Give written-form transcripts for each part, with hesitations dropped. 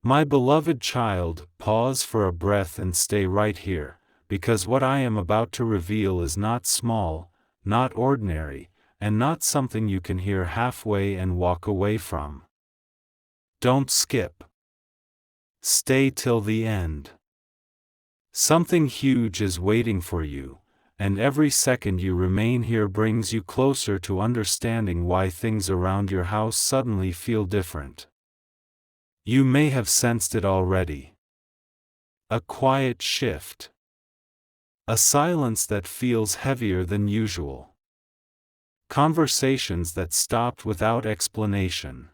My beloved child, pause for a breath and stay right here, because what I am about to reveal is not small, not ordinary, and not something you can hear halfway and walk away from. Don't skip. Stay till the end. Something huge is waiting for you, and every second you remain here brings you closer to understanding why things around your house suddenly feel different. You may have sensed it already. A quiet shift. A silence that feels heavier than usual. Conversations that stopped without explanation.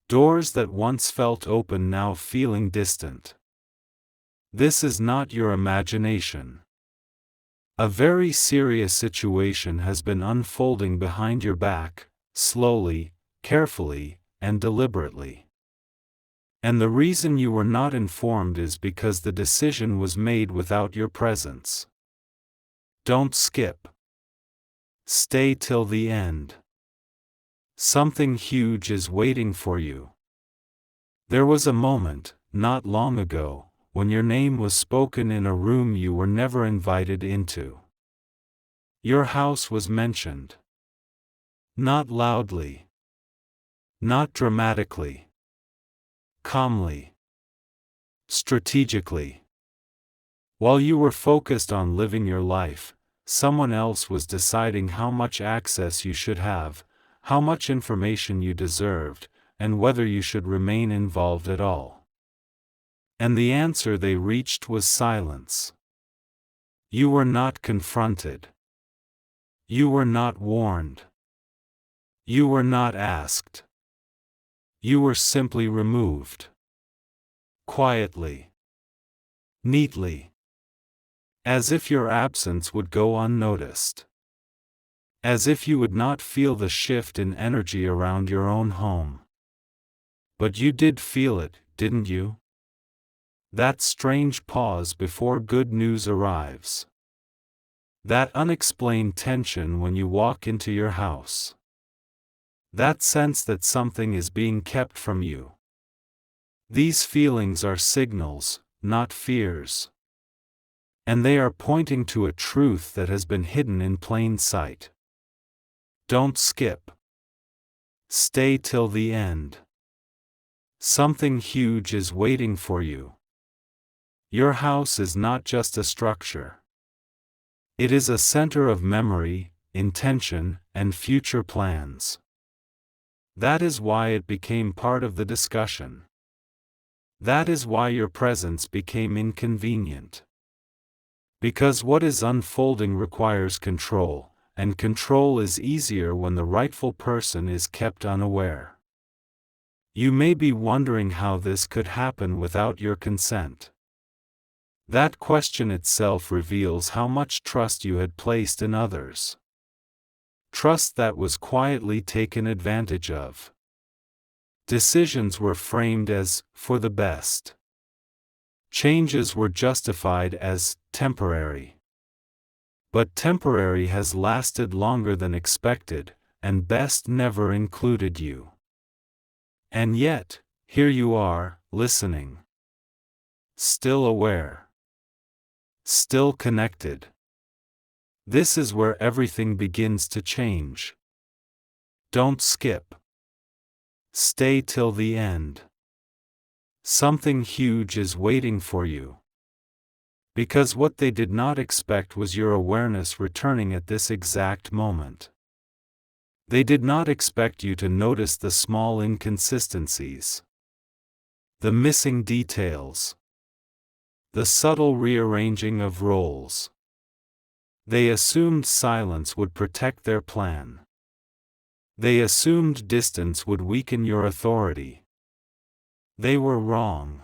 Doors that once felt open now feeling distant. This is not your imagination. A very serious situation has been unfolding behind your back, slowly, carefully, and deliberately. And the reason you were not informed is because the decision was made without your presence. Don't skip. Stay till the end. Something huge is waiting for you. There was a moment, not long ago, when your name was spoken in a room you were never invited into. Your house was mentioned. Not loudly. Not dramatically. Calmly. Strategically. While you were focused on living your life, someone else was deciding how much access you should have, how much information you deserved, and whether you should remain involved at all. And the answer they reached was silence. You were not confronted. You were not warned. You were not asked. You were simply removed. Quietly. Neatly. As if your absence would go unnoticed. As if you would not feel the shift in energy around your own home. But you did feel it, didn't you? That strange pause before good news arrives. That unexplained tension when you walk into your house. That sense that something is being kept from you. These feelings are signals, not fears. And they are pointing to a truth that has been hidden in plain sight. Don't skip. Stay till the end. Something huge is waiting for you. Your house is not just a structure. It is a center of memory, intention, and future plans. That is why it became part of the discussion. That is why your presence became inconvenient. Because what is unfolding requires control, and control is easier when the rightful person is kept unaware. You may be wondering how this could happen without your consent. That question itself reveals how much trust you had placed in others. Trust that was quietly taken advantage of. Decisions were framed as, for the best. Changes were justified as, temporary. But temporary has lasted longer than expected, and best never included you. And yet, here you are, listening. Still aware. Still connected. This is where everything begins to change. Don't skip. Stay till the end. Something huge is waiting for you. Because what they did not expect was your awareness returning at this exact moment. They did not expect you to notice the small inconsistencies. The missing details. The subtle rearranging of roles. They assumed silence would protect their plan. They assumed distance would weaken your authority. They were wrong.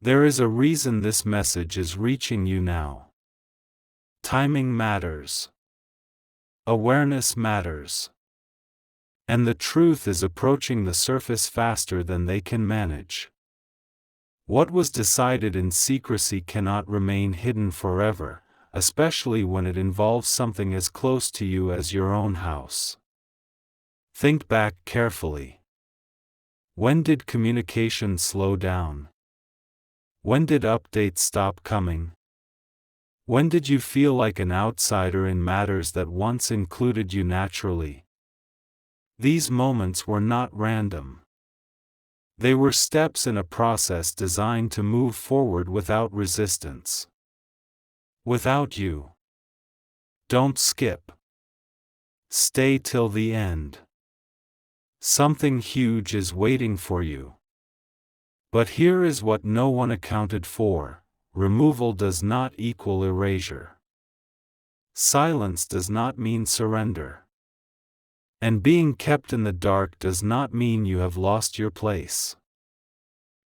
There is a reason this message is reaching you now. Timing matters. Awareness matters. And the truth is approaching the surface faster than they can manage. What was decided in secrecy cannot remain hidden forever, especially when it involves something as close to you as your own house. Think back carefully. When did communication slow down? When did updates stop coming? When did you feel like an outsider in matters that once included you naturally? These moments were not random. They were steps in a process designed to move forward without resistance. Without you. Don't skip. Stay till the end. Something huge is waiting for you. But here is what no one accounted for: removal does not equal erasure. Silence does not mean surrender. And being kept in the dark does not mean you have lost your place.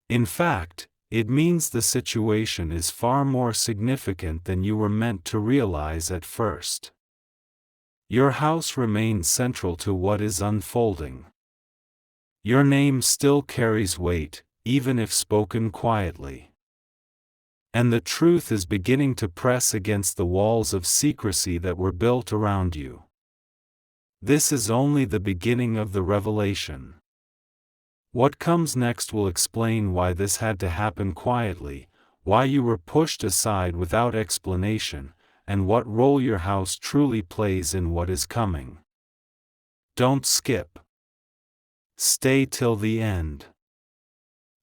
In fact, it means the situation is far more significant than you were meant to realize at first. Your house remains central to what is unfolding. Your name still carries weight, even if spoken quietly. And the truth is beginning to press against the walls of secrecy that were built around you. This is only the beginning of the revelation. What comes next will explain why this had to happen quietly, why you were pushed aside without explanation, and what role your house truly plays in what is coming. Don't skip. Stay till the end.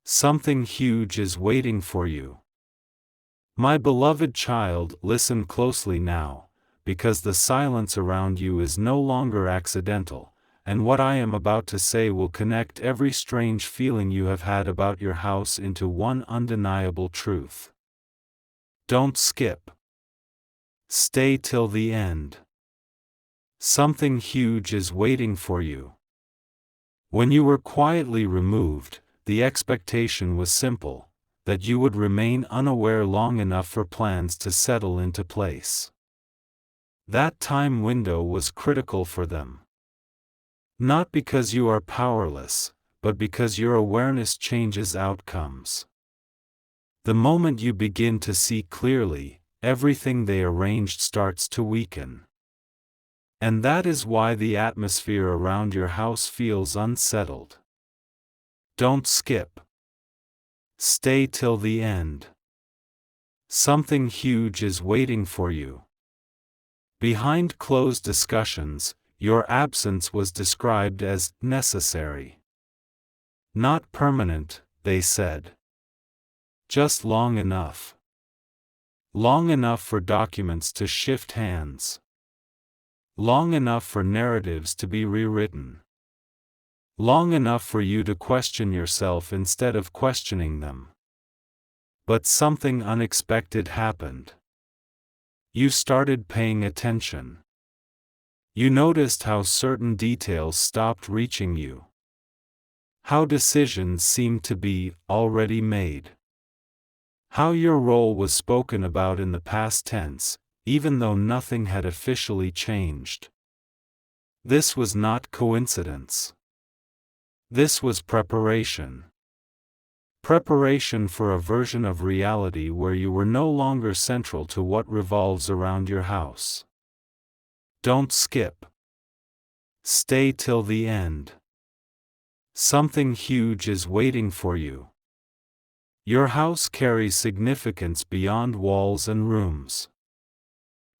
Something huge is waiting for you. My beloved child, listen closely now, because the silence around you is no longer accidental, and what I am about to say will connect every strange feeling you have had about your house into one undeniable truth. Don't skip. Stay till the end. Something huge is waiting for you. When you were quietly removed, the expectation was simple: that you would remain unaware long enough for plans to settle into place. That time window was critical for them. Not because you are powerless, but because your awareness changes outcomes. The moment you begin to see clearly, everything they arranged starts to weaken. And that is why the atmosphere around your house feels unsettled. Don't skip. Stay till the end. Something huge is waiting for you. Behind closed discussions, your absence was described as necessary. Not permanent, they said. Just long enough. Long enough for documents to shift hands. Long enough for narratives to be rewritten. Long enough for you to question yourself instead of questioning them. But something unexpected happened. You started paying attention. You noticed how certain details stopped reaching you. How decisions seemed to be already made. How your role was spoken about in the past tense, even though nothing had officially changed. This was not coincidence. This was preparation. Preparation for a version of reality where you were no longer central to what revolves around your house. Don't skip. Stay till the end. Something huge is waiting for you. Your house carries significance beyond walls and rooms.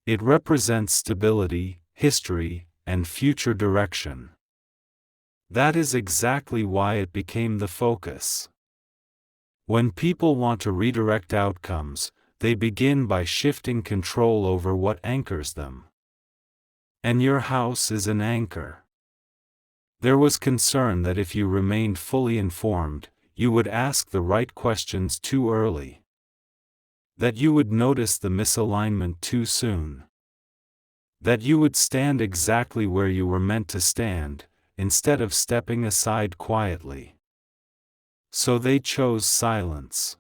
It represents stability, history, and future direction. That is exactly why it became the focus. When people want to redirect outcomes, they begin by shifting control over what anchors them. And your house is an anchor. There was concern that if you remained fully informed, you would ask the right questions too early. That you would notice the misalignment too soon. That you would stand exactly where you were meant to stand, instead of stepping aside quietly. So they chose silence.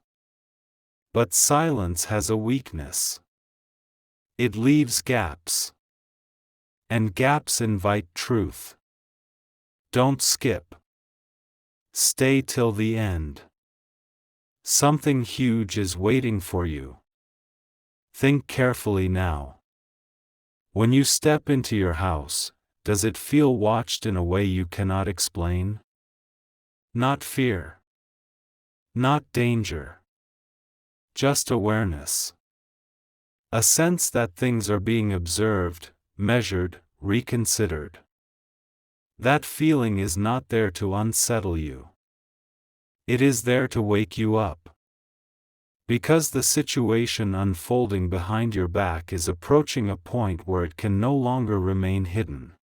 But silence has a weakness. It leaves gaps. And gaps invite truth. Don't skip. Stay till the end. Something huge is waiting for you. Think carefully now. When you step into your house, does it feel watched in a way you cannot explain? Not fear. Not danger. Just awareness. A sense that things are being observed, measured, reconsidered. That feeling is not there to unsettle you. It is there to wake you up. Because the situation unfolding behind your back is approaching a point where it can no longer remain hidden.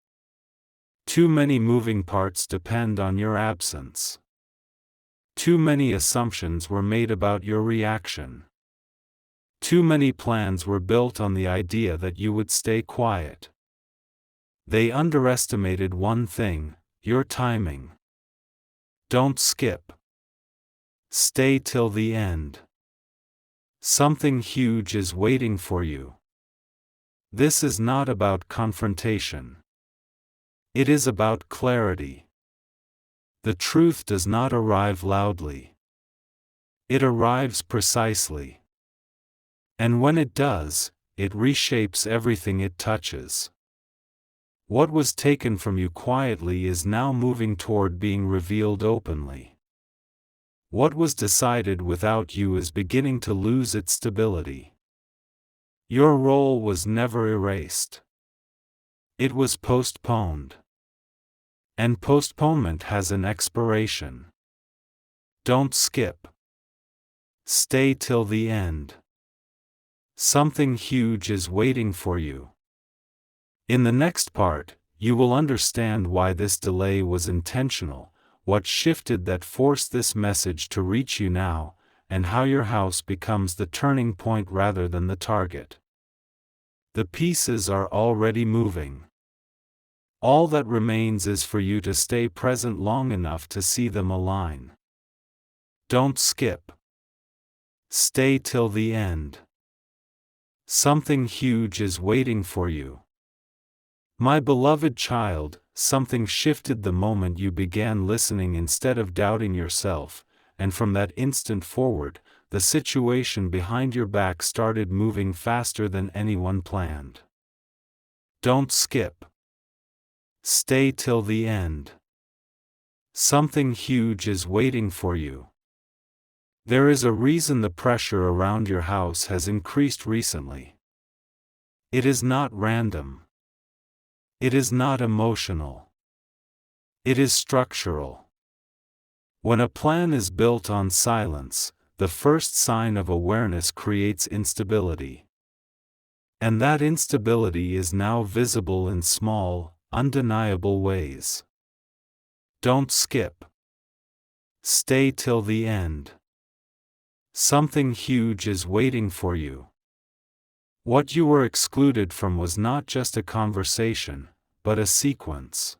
Too many moving parts depend on your absence. Too many assumptions were made about your reaction. Too many plans were built on the idea that you would stay quiet. They underestimated one thing: your timing. Don't skip. Stay till the end. Something huge is waiting for you. This is not about confrontation. It is about clarity. The truth does not arrive loudly. It arrives precisely. And when it does, it reshapes everything it touches. What was taken from you quietly is now moving toward being revealed openly. What was decided without you is beginning to lose its stability. Your role was never erased. It was postponed. And postponement has an expiration. Don't skip. Stay till the end. Something huge is waiting for you. In the next part, you will understand why this delay was intentional, what shifted that forced this message to reach you now, and how your house becomes the turning point rather than the target. The pieces are already moving. All that remains is for you to stay present long enough to see them align. Don't skip. Stay till the end. Something huge is waiting for you. My beloved child, something shifted the moment you began listening instead of doubting yourself, and from that instant forward, the situation behind your back started moving faster than anyone planned. Don't skip. Stay till the end. Something huge is waiting for you. There is a reason the pressure around your house has increased recently. It is not random. It is not emotional. It is structural. When a plan is built on silence, the first sign of awareness creates instability. And that instability is now visible in small, undeniable ways. Don't skip. Stay till the end. Something huge is waiting for you. What you were excluded from was not just a conversation, but a sequence.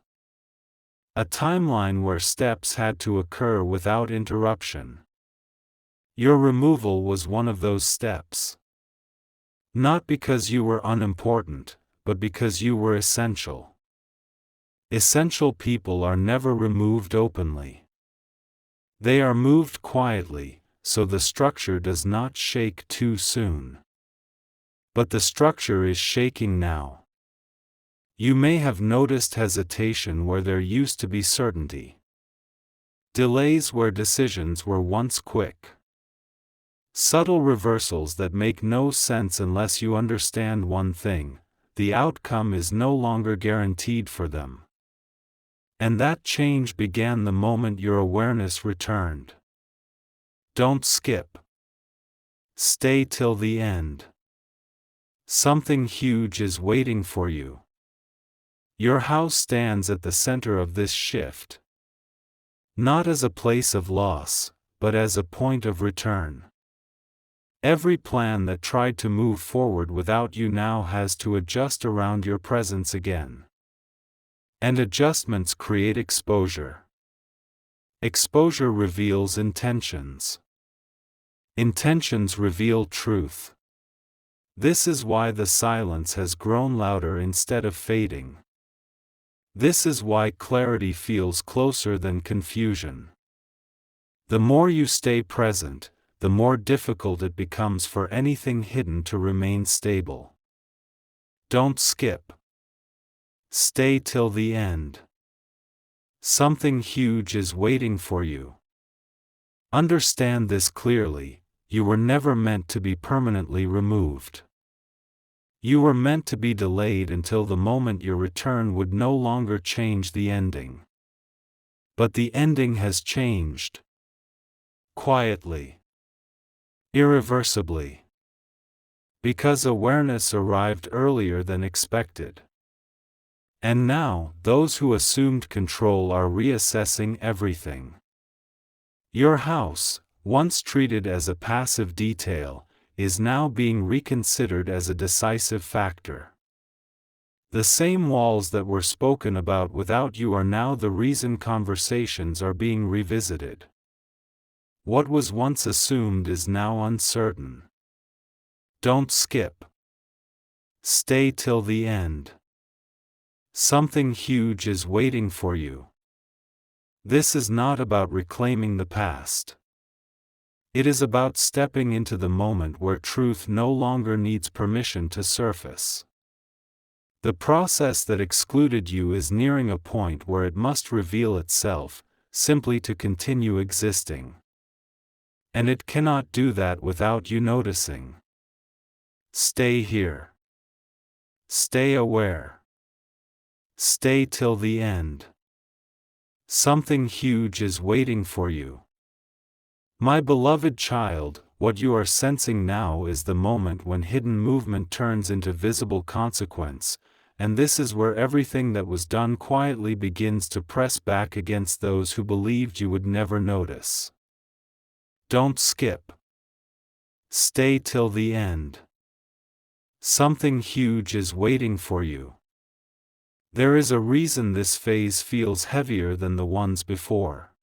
A timeline where steps had to occur without interruption. Your removal was one of those steps. Not because you were unimportant, but because you were essential. Essential people are never removed openly. They are moved quietly, so the structure does not shake too soon. But the structure is shaking now. You may have noticed hesitation where there used to be certainty. Delays where decisions were once quick. Subtle reversals that make no sense unless you understand one thing: the outcome is no longer guaranteed for them. And that change began the moment your awareness returned. Don't skip. Stay till the end. Something huge is waiting for you. Your house stands at the center of this shift. Not as a place of loss, but as a point of return. Every plan that tried to move forward without you now has to adjust around your presence again. And adjustments create exposure. Exposure reveals intentions. Intentions reveal truth. This is why the silence has grown louder instead of fading. This is why clarity feels closer than confusion. The more you stay present, the more difficult it becomes for anything hidden to remain stable. Don't skip. Stay till the end. Something huge is waiting for you. Understand this clearly: you were never meant to be permanently removed. You were meant to be delayed until the moment your return would no longer change the ending. But the ending has changed. Quietly. Irreversibly. Because awareness arrived earlier than expected. And now, those who assumed control are reassessing everything. Your house, once treated as a passive detail, is now being reconsidered as a decisive factor. The same walls that were spoken about without you are now the reason conversations are being revisited. What was once assumed is now uncertain. Don't skip. Stay till the end. Something huge is waiting for you. This is not about reclaiming the past. It is about stepping into the moment where truth no longer needs permission to surface. The process that excluded you is nearing a point where it must reveal itself, simply to continue existing. And it cannot do that without you noticing. Stay here. Stay aware. Stay till the end. Something huge is waiting for you. My beloved child, what you are sensing now is the moment when hidden movement turns into visible consequence, and this is where everything that was done quietly begins to press back against those who believed you would never notice. Don't skip. Stay till the end. Something huge is waiting for you. There is a reason this phase feels heavier than the ones before.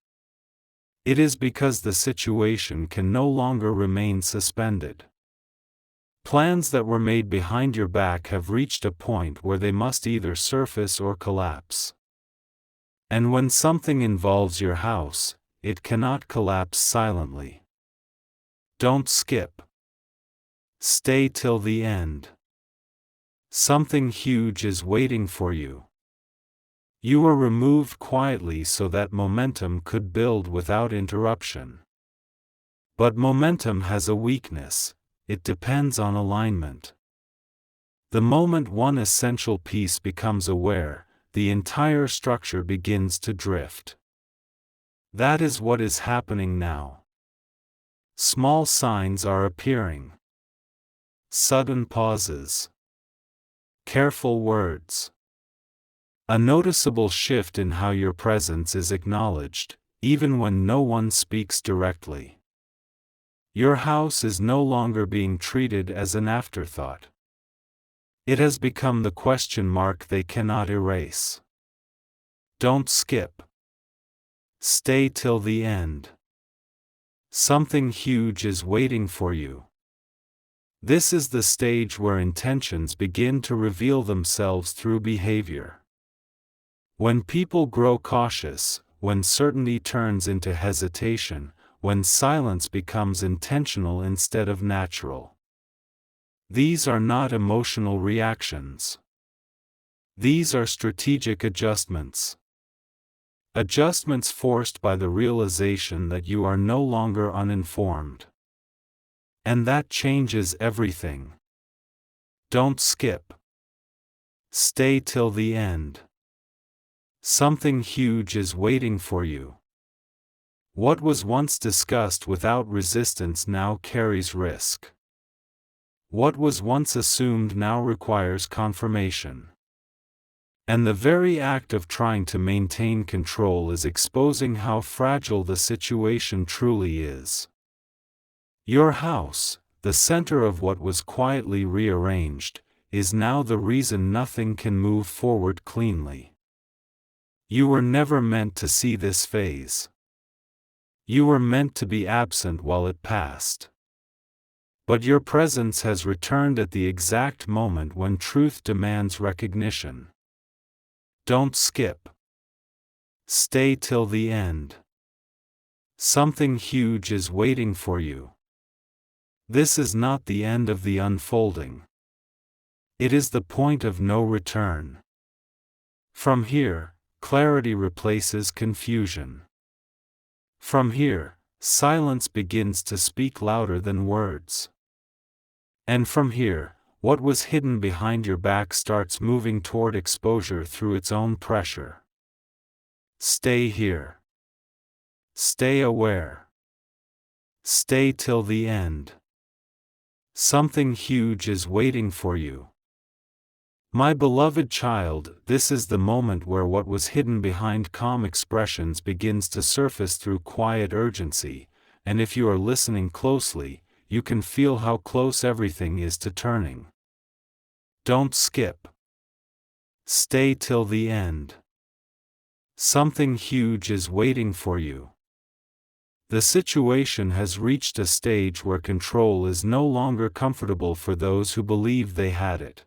It is because the situation can no longer remain suspended. Plans that were made behind your back have reached a point where they must either surface or collapse. And when something involves your house, it cannot collapse silently. Don't skip. Stay till the end. Something huge is waiting for you. You were removed quietly so that momentum could build without interruption. But momentum has a weakness: it depends on alignment. The moment one essential piece becomes aware, the entire structure begins to drift. That is what is happening now. Small signs are appearing. Sudden pauses. Careful words. A noticeable shift in how your presence is acknowledged, even when no one speaks directly. Your house is no longer being treated as an afterthought. It has become the question mark they cannot erase. Don't skip. Stay till the end. Something huge is waiting for you. This is the stage where intentions begin to reveal themselves through behavior. When people grow cautious, when certainty turns into hesitation, when silence becomes intentional instead of natural. These are not emotional reactions. These are strategic adjustments. Adjustments forced by the realization that you are no longer uninformed. And that changes everything. Don't skip. Stay till the end. Something huge is waiting for you. What was once discussed without resistance now carries risk. What was once assumed now requires confirmation. And the very act of trying to maintain control is exposing how fragile the situation truly is. Your house, the center of what was quietly rearranged, is now the reason nothing can move forward cleanly. You were never meant to see this phase. You were meant to be absent while it passed. But your presence has returned at the exact moment when truth demands recognition. Don't skip. Stay till the end. Something huge is waiting for you. This is not the end of the unfolding. It is the point of no return. From here, clarity replaces confusion. From here, silence begins to speak louder than words. And from here, what was hidden behind your back starts moving toward exposure through its own pressure. Stay here. Stay aware. Stay till the end. Something huge is waiting for you. My beloved child, this is the moment where what was hidden behind calm expressions begins to surface through quiet urgency, and if you are listening closely, you can feel how close everything is to turning. Don't skip. Stay till the end. Something huge is waiting for you. The situation has reached a stage where control is no longer comfortable for those who believe they had it.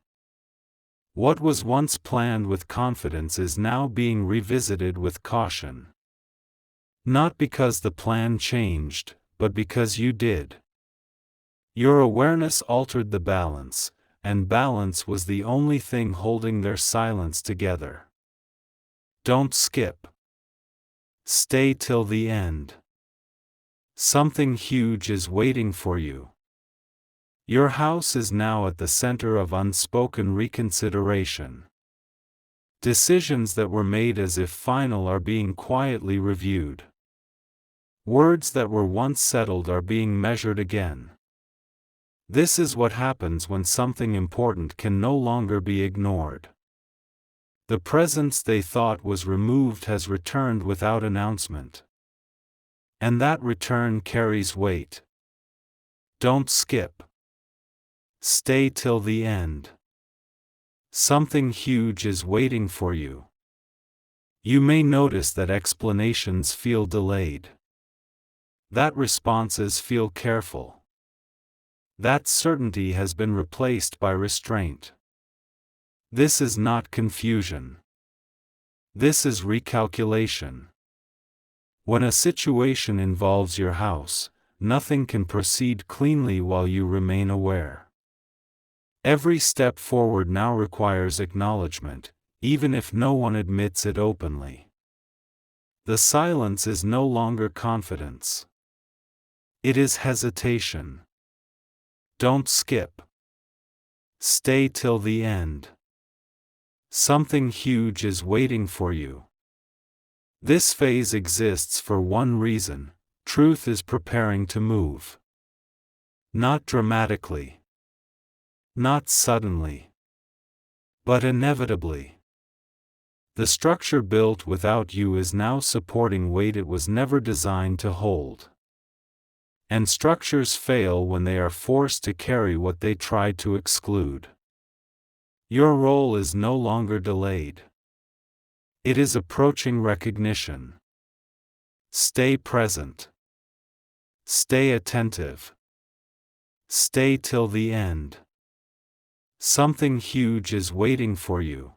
What was once planned with confidence is now being revisited with caution. Not because the plan changed, but because you did. Your awareness altered the balance, and balance was the only thing holding their silence together. Don't skip. Stay till the end. Something huge is waiting for you. Your house is now at the center of unspoken reconsideration. Decisions that were made as if final are being quietly reviewed. Words that were once settled are being measured again. This is what happens when something important can no longer be ignored. The presence they thought was removed has returned without announcement. And that return carries weight. Don't skip. Stay till the end. Something huge is waiting for you. You may notice that explanations feel delayed. That responses feel careful. That certainty has been replaced by restraint. This is not confusion. This is recalculation. When a situation involves your house, nothing can proceed cleanly while you remain aware. Every step forward now requires acknowledgement, even if no one admits it openly. The silence is no longer confidence. It is hesitation. Don't skip. Stay till the end. Something huge is waiting for you. This phase exists for one reason: truth is preparing to move. Not dramatically. Not suddenly. But inevitably. The structure built without you is now supporting weight it was never designed to hold. And structures fail when they are forced to carry what they tried to exclude. Your role is no longer delayed. It is approaching recognition. Stay present. Stay attentive. Stay till the end. Something huge is waiting for you.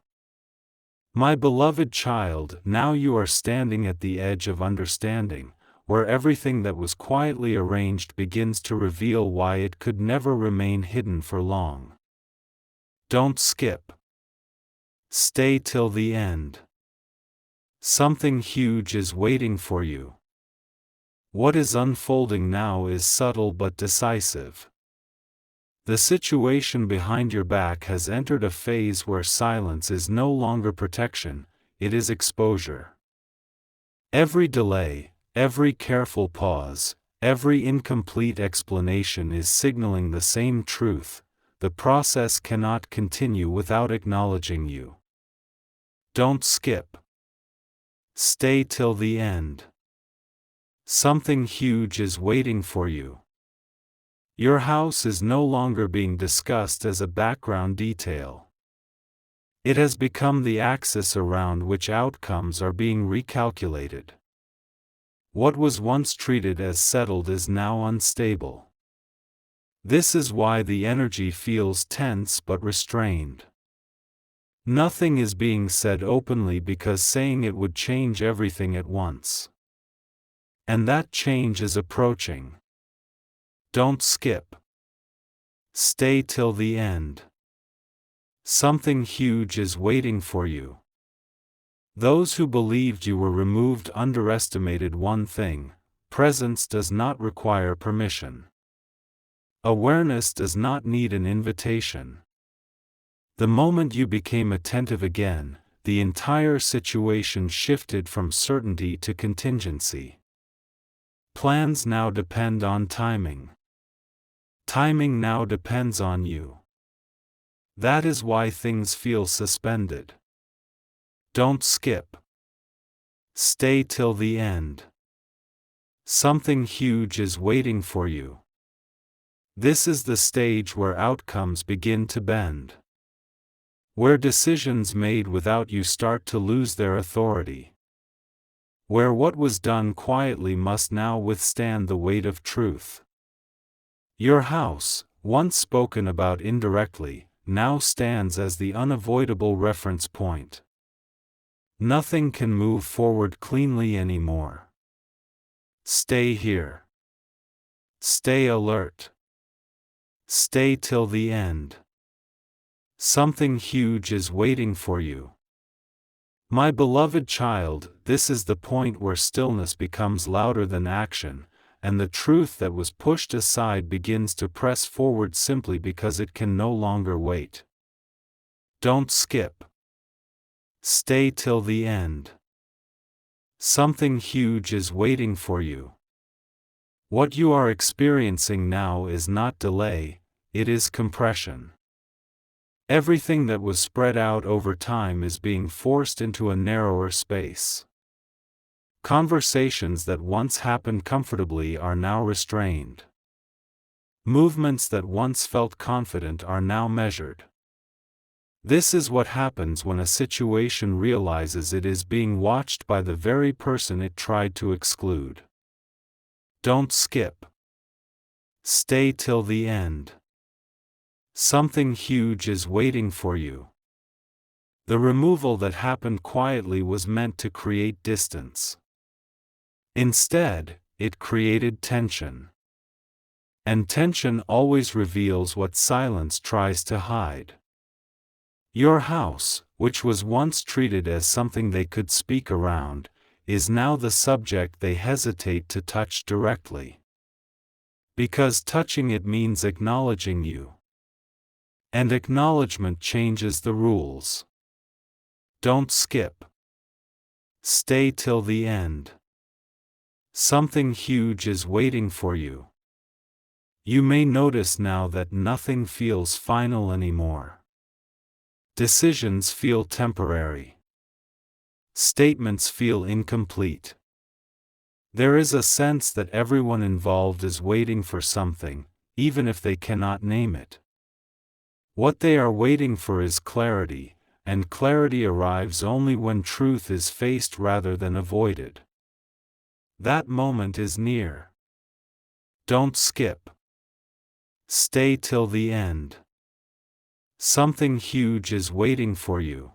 My beloved child, now you are standing at the edge of understanding, where everything that was quietly arranged begins to reveal why it could never remain hidden for long. Don't skip. Stay till the end. Something huge is waiting for you. What is unfolding now is subtle but decisive. The situation behind your back has entered a phase where silence is no longer protection, it is exposure. Every delay, every careful pause, every incomplete explanation is signaling the same truth: the process cannot continue without acknowledging you. Don't skip. Stay till the end. Something huge is waiting for you. Your house is no longer being discussed as a background detail. It has become the axis around which outcomes are being recalculated. What was once treated as settled is now unstable. This is why the energy feels tense but restrained. Nothing is being said openly because saying it would change everything at once. And that change is approaching. Don't skip. Stay till the end. Something huge is waiting for you. Those who believed you were removed underestimated one thing: presence does not require permission. Awareness does not need an invitation. The moment you became attentive again, the entire situation shifted from certainty to contingency. Plans now depend on timing. Timing now depends on you. That is why things feel suspended. Don't skip. Stay till the end. Something huge is waiting for you. This is the stage where outcomes begin to bend. Where decisions made without you start to lose their authority. Where what was done quietly must now withstand the weight of truth. Your house, once spoken about indirectly, now stands as the unavoidable reference point. Nothing can move forward cleanly anymore. Stay here. Stay alert. Stay till the end. Something huge is waiting for you. My beloved child, this is the point where stillness becomes louder than action, and the truth that was pushed aside begins to press forward simply because it can no longer wait. Don't skip. Stay till the end. Something huge is waiting for you. What you are experiencing now is not delay, it is compression. Everything that was spread out over time is being forced into a narrower space. Conversations that once happened comfortably are now restrained. Movements that once felt confident are now measured. This is what happens when a situation realizes it is being watched by the very person it tried to exclude. Don't skip. Stay till the end. Something huge is waiting for you. The removal that happened quietly was meant to create distance. Instead, it created tension. And tension always reveals what silence tries to hide. Your house, which was once treated as something they could speak around, is now the subject they hesitate to touch directly. Because touching it means acknowledging you. And acknowledgement changes the rules. Don't skip. Stay till the end. Something huge is waiting for you. You may notice now that nothing feels final anymore. Decisions feel temporary. Statements feel incomplete. There is a sense that everyone involved is waiting for something, even if they cannot name it. What they are waiting for is clarity, and clarity arrives only when truth is faced rather than avoided. That moment is near. Don't skip. Stay till the end. Something huge is waiting for you.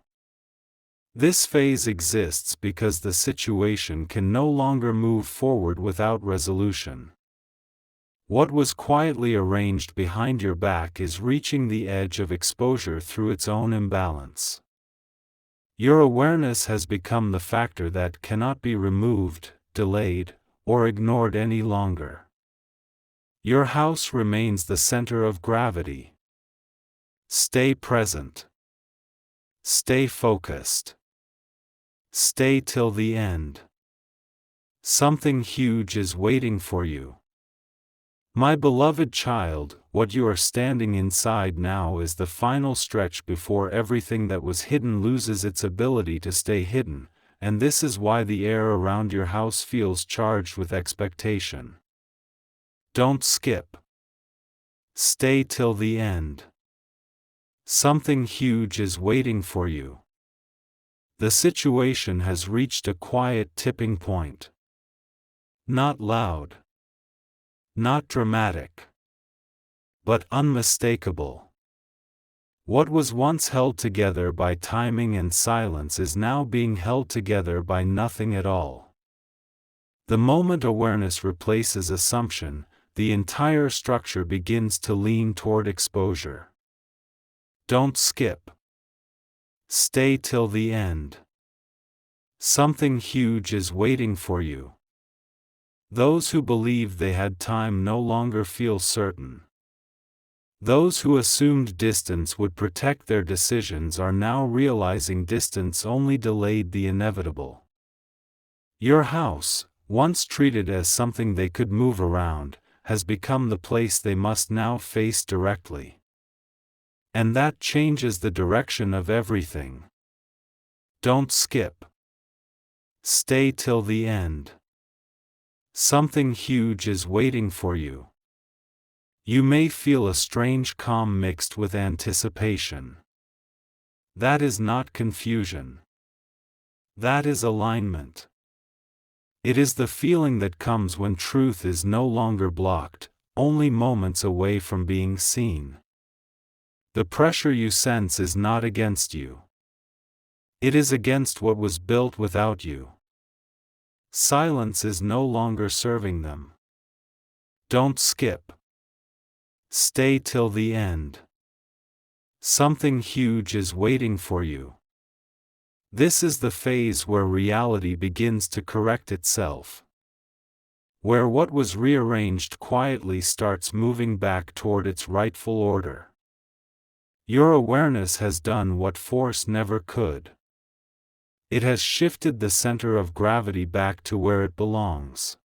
This phase exists because the situation can no longer move forward without resolution. What was quietly arranged behind your back is reaching the edge of exposure through its own imbalance. Your awareness has become the factor that cannot be removed, delayed, or ignored any longer. Your house remains the center of gravity. Stay present. Stay focused. Stay till the end. Something huge is waiting for you. My beloved child, what you are standing inside now is the final stretch before everything that was hidden loses its ability to stay hidden, and this is why the air around your house feels charged with expectation. Don't skip. Stay till the end. Something huge is waiting for you. The situation has reached a quiet tipping point. Not loud. Not dramatic. But unmistakable. What was once held together by timing and silence is now being held together by nothing at all. The moment awareness replaces assumption, the entire structure begins to lean toward exposure. Don't skip. Stay till the end. Something huge is waiting for you. Those who believed they had time no longer feel certain. Those who assumed distance would protect their decisions are now realizing distance only delayed the inevitable. Your house, once treated as something they could move around, has become the place they must now face directly. And that changes the direction of everything. Don't skip. Stay till the end. Something huge is waiting for you. You may feel a strange calm mixed with anticipation. That is not confusion. That is alignment. It is the feeling that comes when truth is no longer blocked, only moments away from being seen. The pressure you sense is not against you. It is against what was built without you. Silence is no longer serving them. Don't skip. Stay till the end. Something huge is waiting for you. This is the phase where reality begins to correct itself. Where what was rearranged quietly starts moving back toward its rightful order. Your awareness has done what force never could. It has shifted the center of gravity back to where it belongs.